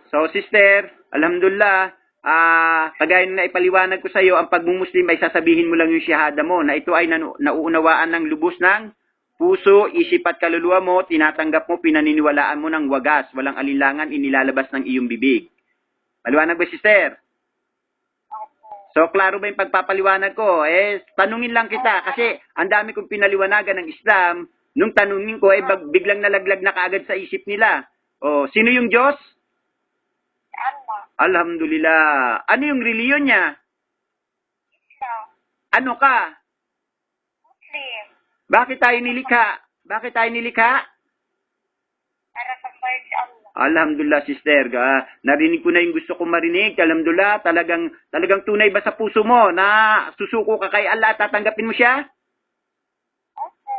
So, sister, alhamdulillah, kagaya na ipaliwanag ko sa iyo, ang pagmumuslim ay sasabihin mo lang yung shahada mo na ito ay nauunawaan ng lubos ng puso, isip at kaluluwa mo, tinatanggap mo, pinaniniwalaan mo ng wagas, walang alinlangan, inilalabas ng iyong bibig. Maliwanag ba, sister? So, klaro ba yung pagpapaliwanag ko? Tanungin lang kita kasi ang dami kong pinaliwanagan ng Islam. Nung tanungin ko, biglang nalaglag na kaagad sa isip nila. Oh, sino yung Diyos? Allah. Alhamdulillah. Ano yung reliyon niya? Islam. Ano ka? Muslim. Bakit tayo nilikha? Bakit tayo nilikha? Para sambahin si Allah. Alhamdulillah, sister. Narinig ko na yung gusto kong marinig. Alhamdulillah, talagang tunay ba sa puso mo na susuko ka kay Allah at tatanggapin mo siya? Opo.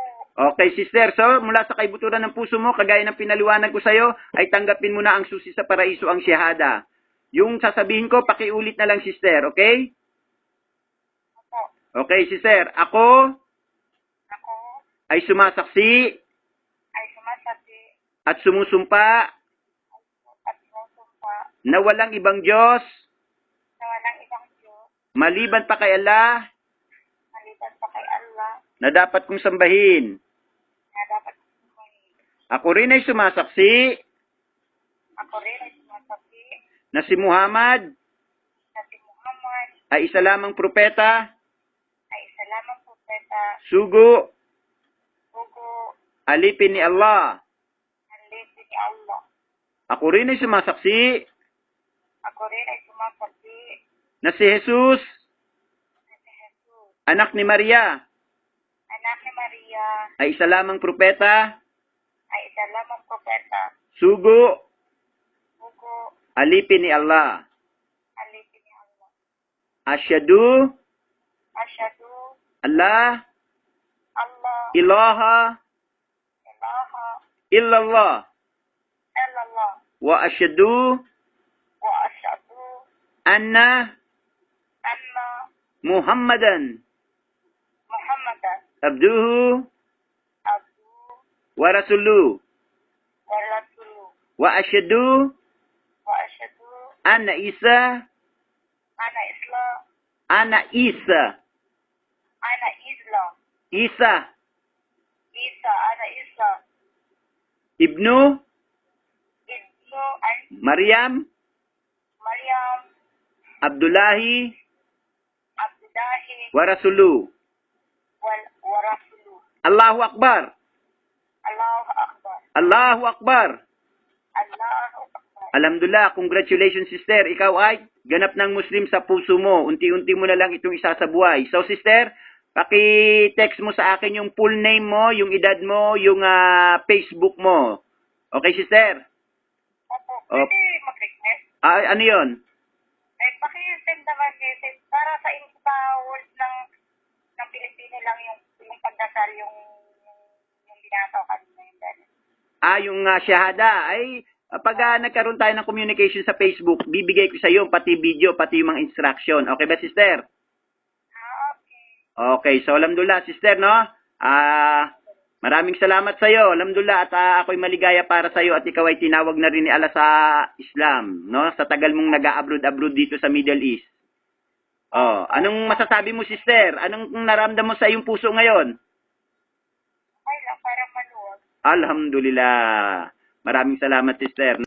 Okay, sister. So, mula sa kaibuturan ng puso mo, kagaya ng pinaliwanag ko sa'yo, ay tanggapin mo na ang susi sa paraiso, ang shahada. Yung sasabihin ko, pakiulit na lang, sister. Okay? Opo. Okay, sister. Ako Ako ay sumasaksi ay sumasabi at sumusumpa at sumumpa na walang ibang Diyos na walang ibang Diyos maliban pa kay Allah maliban pa kay Allah na dapat kong sambahin. na dapat sumbahin. Ako rin ay sumasaksi Ako rin ay sumasabi na si Muhammad na si Muhammad ay isa lamang propeta, ay isa lamang propeta, sugo, bugo, alipin ni Allah. ang lipi ni Allah. Ako rin ay sumasaksi Ako rin ay sumasabi na si Jesus, na si Jesus, anak ni Maria, anak ni Maria, ay isa lamang propeta, ay isa lamang propeta, sugo, bugo, alipin ni Allah. ang lipi ni Allah. Asyhadu Asyhadu Allah Allah ilaha ilaha illallah illallah wa asyhadu wa asyhadu anna anna Muhammadan Muhammadan abduhu abduhu wa rasuluhu wa rasuluhu wa asyhadu wa asyhadu anna Isa anna Islam anna Isa anna Islam Isa Isa anna Isa ibnu ibnu an Maryam Maryam Abdullahi Abdullahi wa rasuluhu. wa rasuluhu. Allahu Akbar. Allahu Akbar. Allahu Akbar. Allahu Akbar. Alhamdulillah, congratulations sister. Ikaw ay ganap ng Muslim sa puso mo. Unti-unti mo na lang itong isasabuhay. So sister, paki-text mo sa akin yung full name mo, yung edad mo, yung Facebook mo. Okay sister? Opo, Op. pwede mag-request. Ano yon? Paki-send naman message para sa world ng Pilipino lang yung pagdasal yung ginagawa kanina yung dahil. Yung shahada ay pag nagkaroon tayo ng communication sa Facebook, bibigay ko sa iyo pati video, pati yung mga instruction. Okay ba sister? Okay. Okay, so alhamdulillah sister, no? Maraming salamat sa iyo. Alhamdulillah at ako'y maligaya para sa iyo at ikaw ay tinawag na rin ni Allah sa Islam, no? Sa tagal mong nag-abroad dito sa Middle East. Oh, anong masasabi mo sister? Anong naramdaman mo sa iyong puso ngayon? Okay lang, para maluwag. Alhamdulillah. Maraming salamat sister.